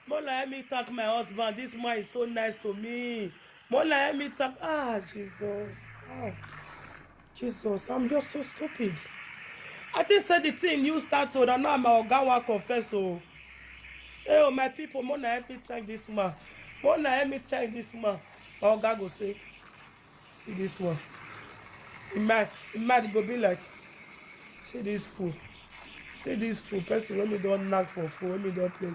Mola, let me thank my husband. This man is so nice to me. Mola, let me thank. Jesus. Jesus, I'm just so stupid. I think said the thing you started, and now my Ogawa confess. Oh, hey, my people, Mola, let me thank this man. Mola, let me thank this man. My Oga go say, see this one. See, it might go be like, see this fool. See this fool. Person when me don't knock for fool, when me don't play.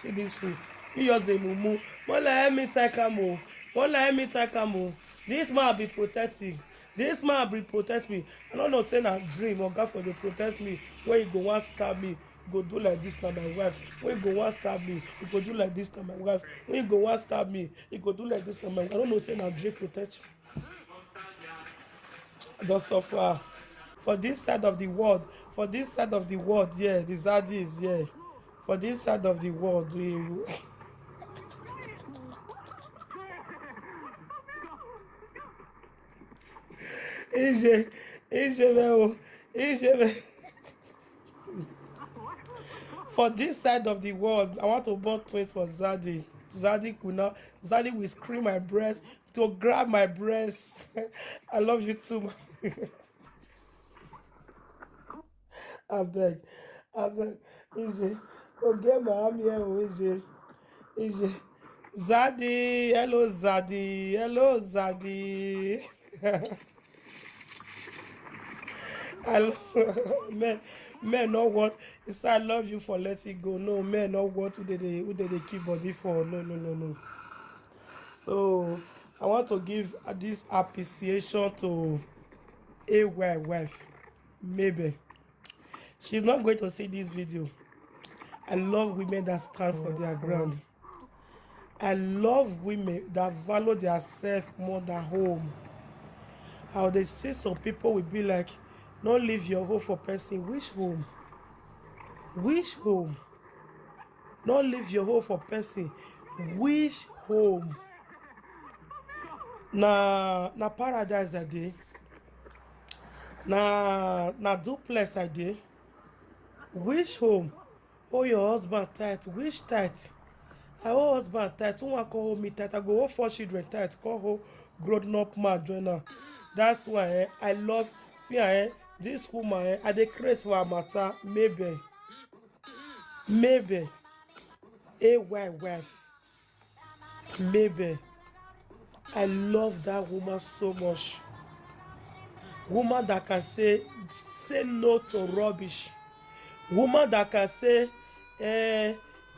See this fool. Me just say mumu. Mola, let me thank him. Oh, Mola, let me thank him. Oh, this man be protecting. This man be protect me. I don't know say na dream or God for dey protect me. When you go wan stab me, you go do like this na my wife. When you go wan stab me, you go do like this na my wife. When you go wan stab me, you go do like this na my wife. I don't know say na dream protect me. I don suffer. For this side of the world, for this side of the world, yeah, the Zadi is here. For this side of the world, we Ije, Ije, for this side of the world, I want to born twins for Zadi. Zadi will scream my breast, to grab my breast. I love you too. I beg. Ije, get my arm here, Ije. Zadi, hello, Zadi. I love men not what he said. I love you for letting go. No, men not what who did they keep body for. No. So I want to give this appreciation to a wife. Maybe she's not going to see this video. I love women that stand for their ground. I love women that value their self more than home. How they see some people will be like, don't leave your home for person. Which home? Which home? Don't leave your home for person. Which home? Na paradise a day. Na duplex a day. Which home? Oh, your husband tight. Which tight? I owe husband tight. Who want call me tight? I go hold 4 children tight. Call her grown up man join her. That's why I love see this woman. I dey craze for her matter. Maybe a wife. Maybe I love that woman so much. Woman that can say no to rubbish. Woman that can say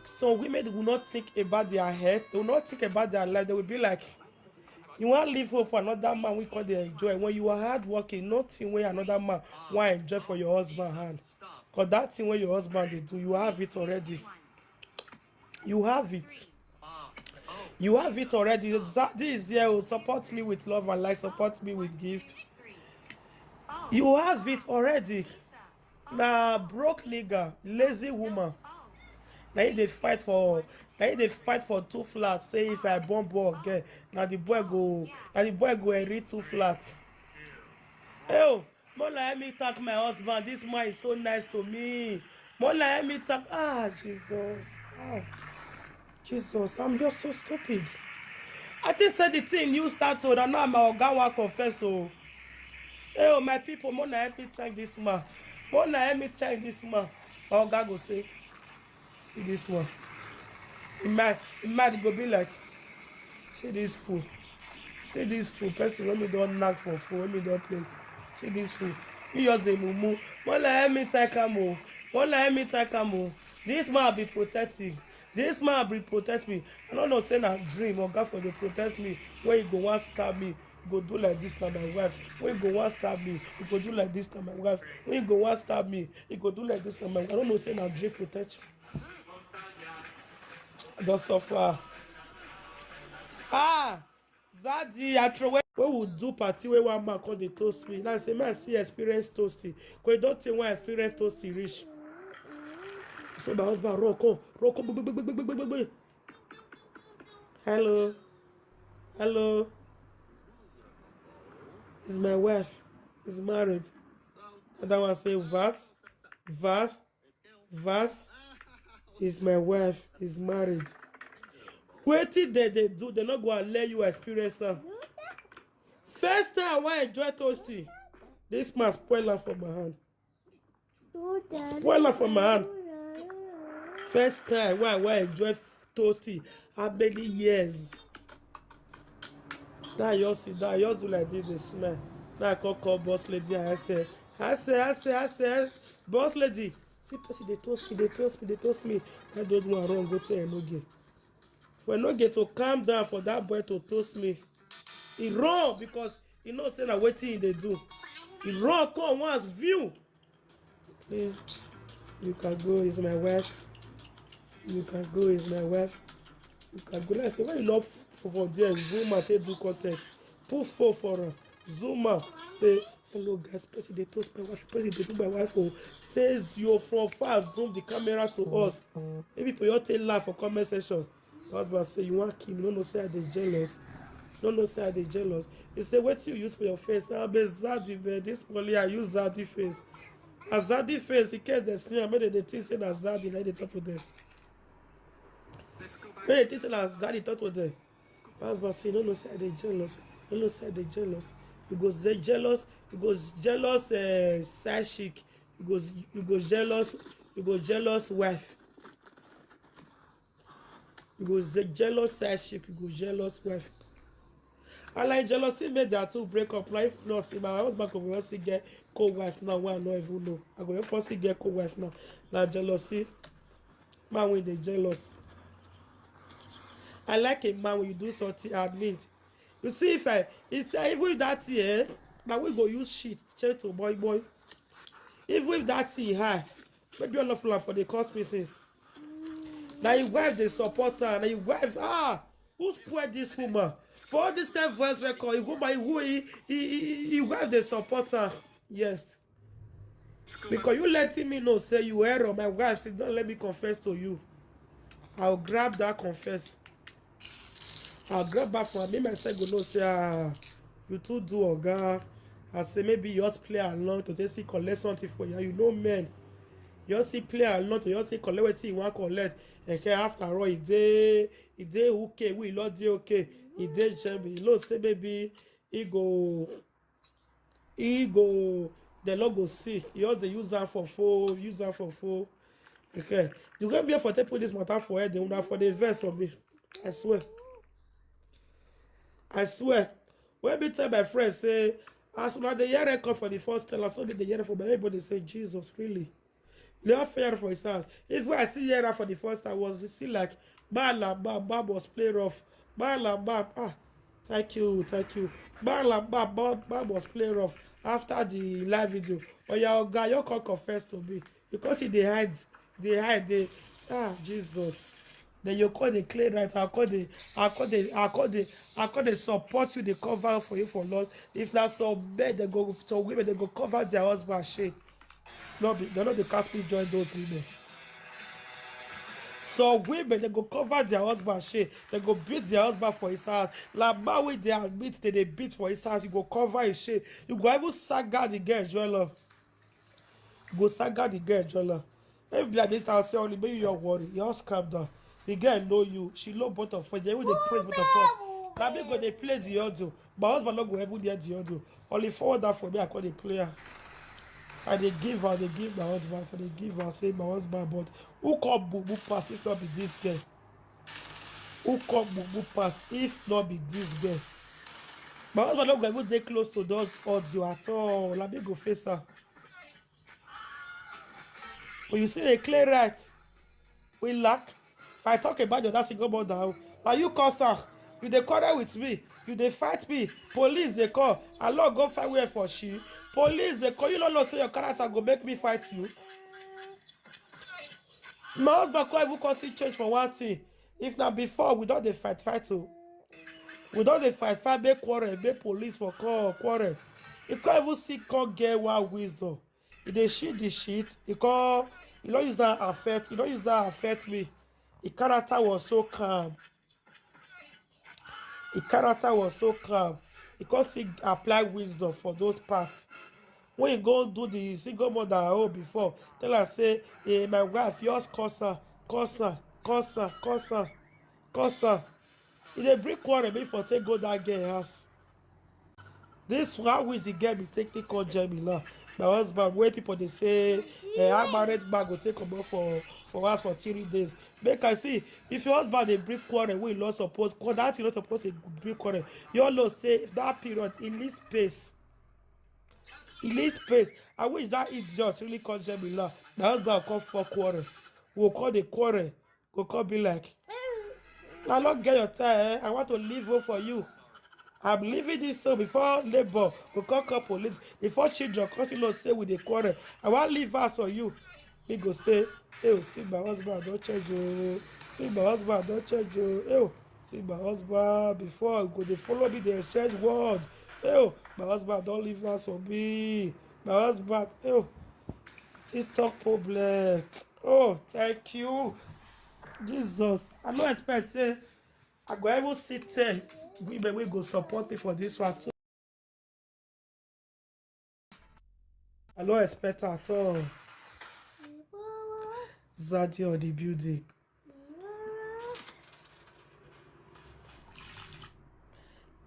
some women will not think about their health, they will not think about their life. They will be like, you want to live for another man we call they enjoy. When you are hard working, nothing where another man want enjoy for your husband hand. Because that thing where your husband they do, you have it already. You have it. You have it already. This year will support me with love and life, support me with gift. You have it already. Now broke nigga, lazy woman. Now they fight for 2 flats. Say if I born boy again, now the boy go and read 2 flats. Oh, Mola, let me thank my husband. This man is so nice to me. Mola, let me thank. Jesus. Jesus, I'm just so stupid. I think said the thing you started, and now my Ogawa confess. Oh, hey, my people, Mola, let me thank this man. Mola, let me thank this man. My Oga go say, see this one. It might go be like, see this fool. See this fool. Person when me don't knock for fool, when me don't play. See this fool. Me just say mumu. Mola, let me thank him. Mola, let me thank him. This man be protecting. This man be protect me. I don't know say na dream or God for dey protect me. When you go wan stab me, you go do like this na my wife. When you go wan stab me, you go do like this na my wife. When you go wan stab me, you go do like this na my wife. I don't know say na dream protect me. I don suffer. Zadi, I throw away. When we do party where one man come dey toast me. Now say man see experience toasting. Cause you don't think one experience toasting reach. So my husband Rocco. Hello. It's my wife. He's married. And that one say Vas. Is my wife. He's married. Wetin they do, they not go and let you experience am. First time I wan enjoy toasty, this man spoil am for my hand. Spoil am for my hand. First time why I wan enjoy toasty, how many years? Now you see that, you do like this, dey smell. Now I call boss lady and I say, boss lady, see person they toast me. Let those one run go to Enogie. For Enogie to calm down for that boy to toast me, he run because he know say na wetin they do. He run come once view. Please, you can go, is my wife. You can go, is my wife. You can go. Let's say when you not for there, zoom out, take do content. Put phone for her. Zoom out. Say, hello guys, person they toast my wife, person they do my wife. Oh, says you from far, zoom the camera to us. Maybe people you take laugh for comment section. Husband say you want kill me, no say they jealous. No say they jealous. He say what you use for your face. I'll be Zaddy, man. This probably I use Zaddy face. A Zaddy face, he can't see. I made the thing say that Zaddy, like they talk to them. When they think say that Zaddy talk to them. Husband say no say they jealous. No say they jealous. You go say jealous. You go jealous side chick. You go jealous. You go jealous wife. You go say jealous side chick. You go jealous wife. I like jealousy made their two break up. Now if not, if my husband could first get co-wife now, why I don't even know. I go first get co-wife now. Now jealousy. Man when they jealous. I like a man when you do something admit. You see if even if that here, now we go use shit change to boy. Even if that thing high, maybe all of for the cost pieces. Now your wife they support her. Now your wife who spoiled this woman? For all this time voice record, he wife they support her. Yes. Because you letting me know, say you error. My wife said, don't let me confess to you. I'll grab that confess. I'll grab back for me myself go know say you two do oga. I say maybe you just play along to just see collect something for you. You know men. You just see play along to just see collect what you want collect. Okay, after all, it day okay, we not dey okay. It dey jammy. You know say maybe he go the Lord go see. You just use that for phone, Okay. You go be for to put this matter for head, they for the verse for me. I swear. When me tell my friends say, as soon as the year record for the first time, I saw the year for my everybody say, Jesus, really? They are fair for his house. If I see year for the first time, was still like, Bab was play rough. Thank you. Bab was play rough after the live video. Oh, your guy, you can't confess to me. Because they hide, Jesus. Then you call the clay right. I call the support you, they cover for you for loss. If that's so bad, they go to women, they go cover their husband shit. They're not the Caspian join those women. So women, they go cover their husband shit. They go beat their husband for his house. Like Maui, they admit that they beat for his house. You go cover his shit. You go even saga the girl, Joella. You go saga the girl, Joella. Maybe like this, I'll say only, maybe you're worried. You just calm down. The girl know you. She know both of us. They will praise both of us. Now they go they play the audio. My husband not go ever hear the audio. Only forward that for me. I call the player. And they give my husband. And they give her say my husband. But who come boo pass if not be this girl? Who come boo pass if not be this girl? My husband not go ever dey close to those audio at all. Let me go face her. When you see a clear right, we lack. If I talk about your that single mother, now you call her, you dey quarrel with me, you dey fight me, police they call, I love go fight where for she, police they call, you don't know say your character go make me fight you. My husband can't even consider change for one thing. If not before, we don't dey fight too. We don't dey fight, make quarrel, make police for call quarrel. You can't even see can't get one wisdom. If they shit the shit, you don't use that affect me. The character was so calm. Because he applied wisdom for those parts. When you go do the single mother before, tell her say, hey, my wife, yours curse her. If they bring quarrel, maybe for take go that girl house. This one which the girl mistakenly called Jamila. My husband, where people they say, I married man go take come for us for 3 days. Make I see if your husband they bring quarrel, we not suppose because that you not supposed to bring quarrel. You all say if that period in this space. In this space, I wish that idiot really called Jamila. My husband will call for quarrel. We'll call the quarrel. Go call be like, now not get your time. I want to leave home for you. I'm leaving this so before labor will call police. Before children, cause you know say with the quarrel. I want leave us for you. Me go say, hey, see my husband, don't change you. See my husband, don't change you. Hey, see my husband before go they follow me, they exchange word. Hey, my husband, don't leave us for me. My husband, hey, TikTok problem. Oh, thank you. Jesus. I don't expect say I go even sit there. Women will go support me for this one too. I don't expect at all. Zadie on the building.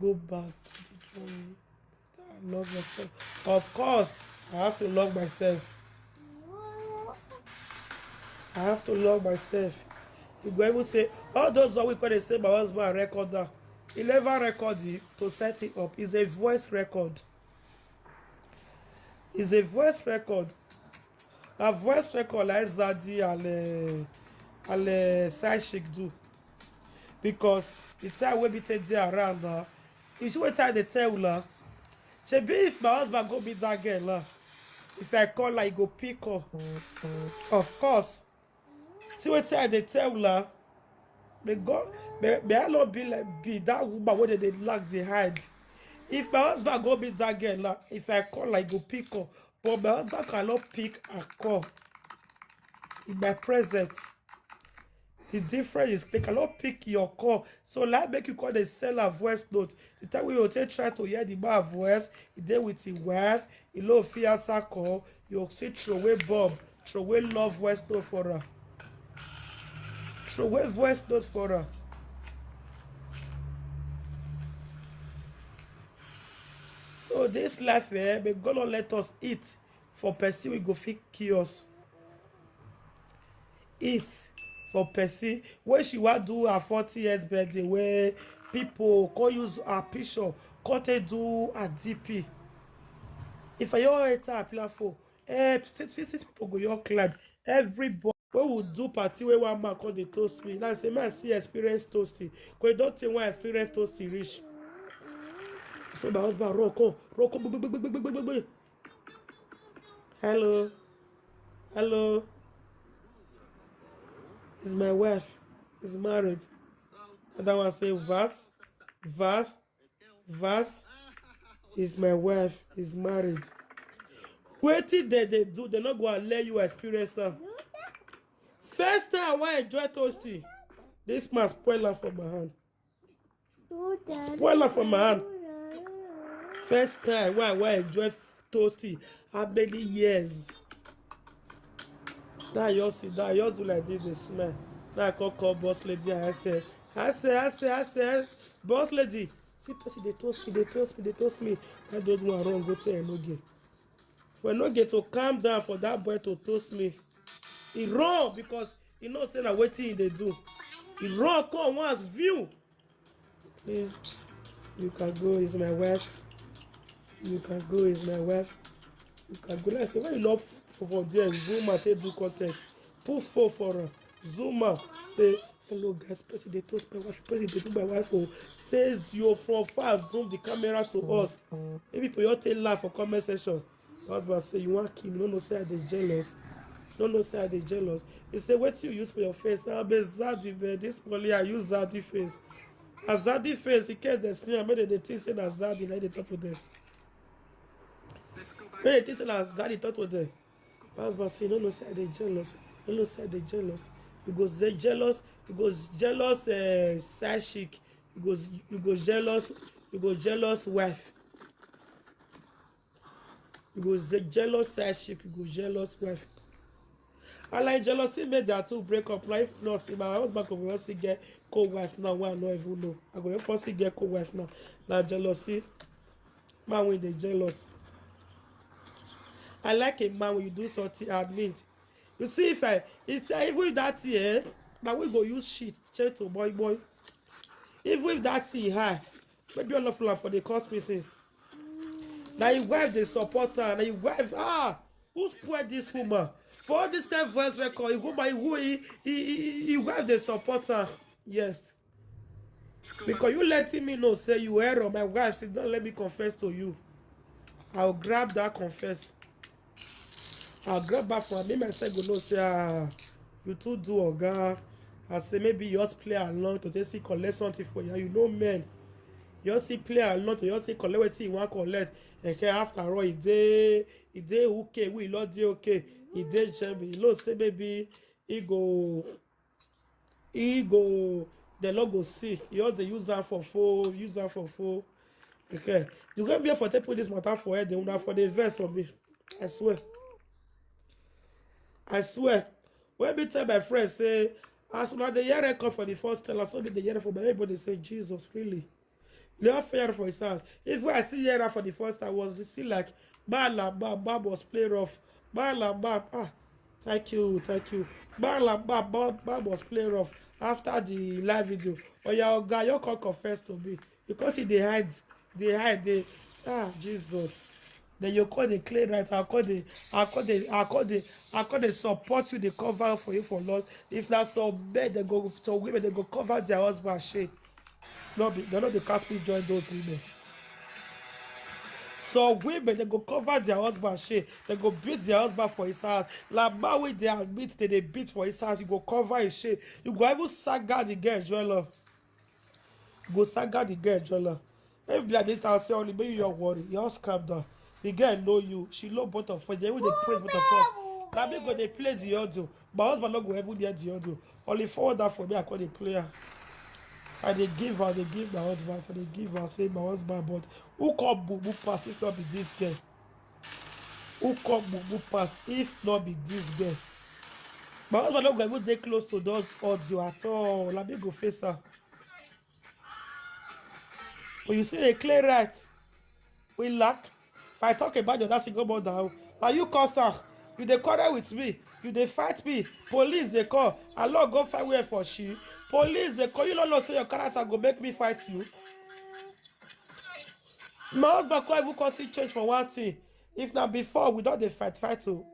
Go back to the drawing. I love myself. Of course, I have to love myself. I have to love myself. You go even say, all those what we call the say my husband recorder. He never record it to set it up. It's a voice record. It's a voice record. A voice record like Zadie and side chick do. Because the time we be take there around now, if you wait time they tell her, shebi if my husband go meet that girl, if I call her, he go pick her. Of course. See what time they tell her, may I not be like be that woman where they lack the hide. If my husband go meet that girl, if I call her, he go pick her. But my husband cannot pick a call in my presence. The difference is they cannot pick your call. So like make you call the seller voice note. The time we will try to hear the man voice, he did with his wife, he love fiance call, you see throw away Bob, throw away love voice note for her. Throw away voice note for her. So this life may God not let us eat for person we go fit chaos. Eat for person when she want do her 40 years birthday where people call use her picture call they do a DP. If I all enter a platform, six people go your climb. Everybody when we do party where one man call they toast me. Now say man see experience toasting. Cause don't think one experience toasting rich. So my husband Rocco. Hello. Hello. Is my wife. Is married. And that one say Vas is my wife. Is married. What did they do? They're not going to let you experience her. First time I want to enjoy toasting. This man spoiler from my hand. Spoiler from my hand. First time I want to enjoy toasting. How many years? That yours do like this, they smell. Now I call boss lady and I say, boss lady, see person they toast me. That those one wrong go to Enogie. For Enogie to calm down for that boy to toast me. He wrong because he not saying that waiting they do. He wrong come once view. Please, you can go, is my wife. You can go, is my wife. You can go. I say, why you not for there? Zoom and take do content. Put for her. Zoom out. Say, hello guys, person they toast my wife, person they do my wife. Oh, says you from far, zoom the camera to us. Maybe people you take laugh for comment section. My husband say, you want Kim, no say they jealous. No say they jealous. He say, what you use for your face? I be Zadie, man. This poly I use Zadie face. A Zadie face, he can't see. I made the thing say that Zadie, like they talk to them. When they think say that Zadie talk to them. My husband say, no say they jealous. No say they jealous. You go say jealous. You go jealous side chick. You go jealous wife. You go say jealous side chick. You go jealous wife. And like jealousy made their two break up. Like if not, if my husband could also get co-wife now, one I don't even know. I go first get co-wife now. Now jealousy. Man when they jealous. I like a man when you do something admit. You see if even with that here, now we go use shit change to boy. Even with that thing high, maybe all of them for the cost pieces. Now your wife they support her. Now your wife who spoiled this woman? For all this time voice record, he wife they support her. Yes. Because you letting me know say you error. My wife said don't let me confess to you. I'll grab that confess. I'll grab back from me myself go know say you two do oga. I say maybe you just play along to just see collect something for you. You know men. You just see play along to just see collect what you want collect. Okay, after all, it dey okay. We not dey okay. It dey jammy. You know say maybe he go. The Lord go see. You just use that for four. Okay. You go be for take put this matter for head. They will for the verse for me. I swear. When me tell my friends say, as soon as the year record for the first time, as soon as the year for my everybody say, Jesus, really? They are fair for his house. If I see year for the first time, I was still like, Bab was play rough. Bab, thank you. Bab was play rough after the live video. Oh, your guy, you can't confess to me. Because he hide, Jesus. Then you call the clay right. I call the support you, the cover for you for loss. If that's so bad, they go to women, they go cover their husband shit. They're not the Caspian join those women. So women, they go cover their husband shit. They go beat their husband for his house. Like way they admit they beat for his house, you go cover his shit. You go even saga the girl, Joella. You go saga the girl, Joella. Maybe like this, I'll say only maybe you're worried. You just calm down. The girl know you. She know both of us. They will praise both of us. Now me go they play the audio. My husband not go ever hear the audio. Only forward that for me, I call the player. And they give my husband. For they give her, say my husband. But who come boo pass if not be this girl? Who come boo pass if not be this girl? My husband not go ever dey close to those audio at all. Let me go face her. When you see a clear right, we lack. If I talk about your that single mother, now you call her, you dey quarrel with me, you dey fight me, police they call, I love go fight where for she, police they call, you don't know say your character go make me fight you. My husband can't even consider change for one thing. If not before, we don't dey fight too.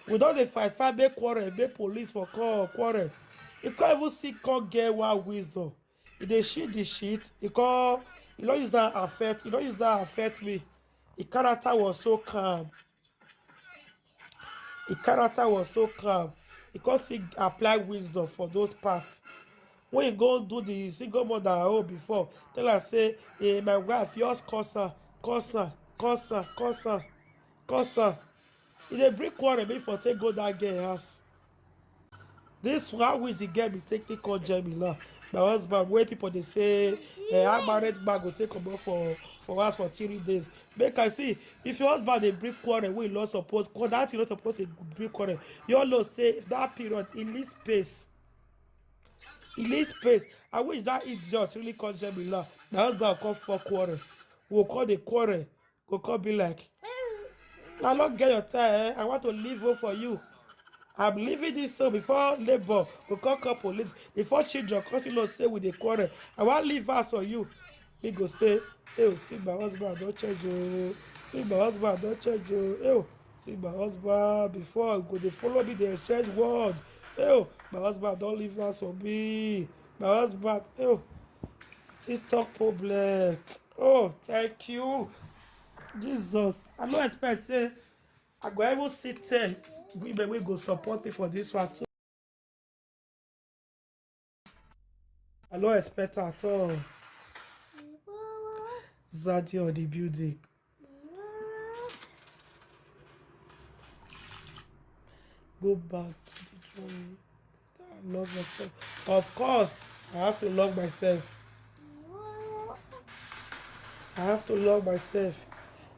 We don't dey fight, make quarrel, make police for quarrel. You can't even see can't get one wisdom. If they shit the shit, you don't use that affect me. The character was so calm. Because he applied wisdom for those parts. When you go do the single mother before, tell her say, hey, my wife, yours curse her. If they bring quarrel before take go that girl house. This one which the girl mistakenly called Jamila. My husband, where people they say, I married man go take come for us for 3 days. Make I see if your husband they bring quarrel, we not supposed that you not supposed to bring quarrel. You all say if that period in this space. I wish that idiot really called Jamila. My husband will come for quarrel. We'll call the quarrel. We'll call be like, I don't get your time. I want to live over for you. I'm leaving this so before labor we call police. Before children, because you know say with the quarrel. I want to leave us for you. We go say, hey, see my husband, don't change you. See my husband, don't change you. Hey, see my husband before go they follow me, they exchange word. Hey, my husband, don't leave us for me. My husband, hey, TikTok problem. Oh, thank you. Jesus. I don't expect say I go even sit there. Women will go support me for this one too. I don't expect at all. Zadie on the building. Go back to the drawing. I love myself. Of course, I have to love myself.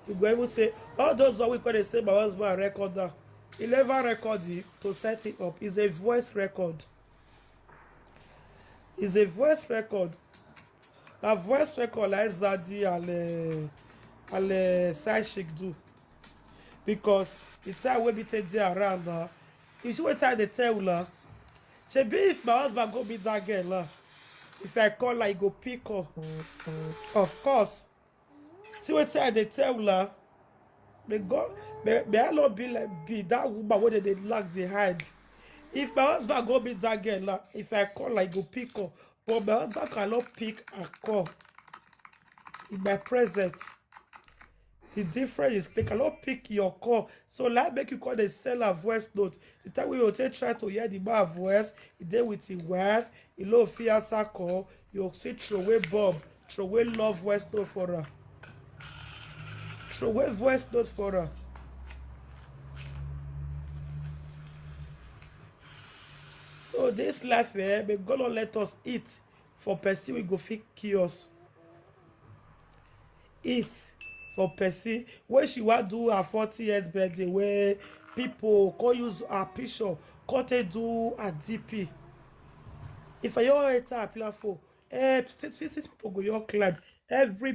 You go even say, all those are we call the same my husband record that. he never record it to set it up. It's a voice record. It's a voice record. A voice record like Zadie and side chick do. Because the time we be take there around now. If you wait time they tell her, shebi if my husband go meet that girl, if I call her, he go pick her. Of course. See what time they tell her, may I not be like be that woman where they lack the hide. If my husband go meet that girl, if I call her, he go pick her. But my husband cannot pick a call in my presence. The difference is they cannot pick your call. So like make you call the seller voice note. The time we will try to hear the man voice, he there with his wife, he low fiasa call, you'll see throw away Bob, throw away love voice note for her. Throw away voice note for her. So this life may God not let us eat for person we go fit chaos. Eat for person when she want do her 40 years birthday where people can use her picture, can they do a DP. If I enter a platform, 6 people go your climb every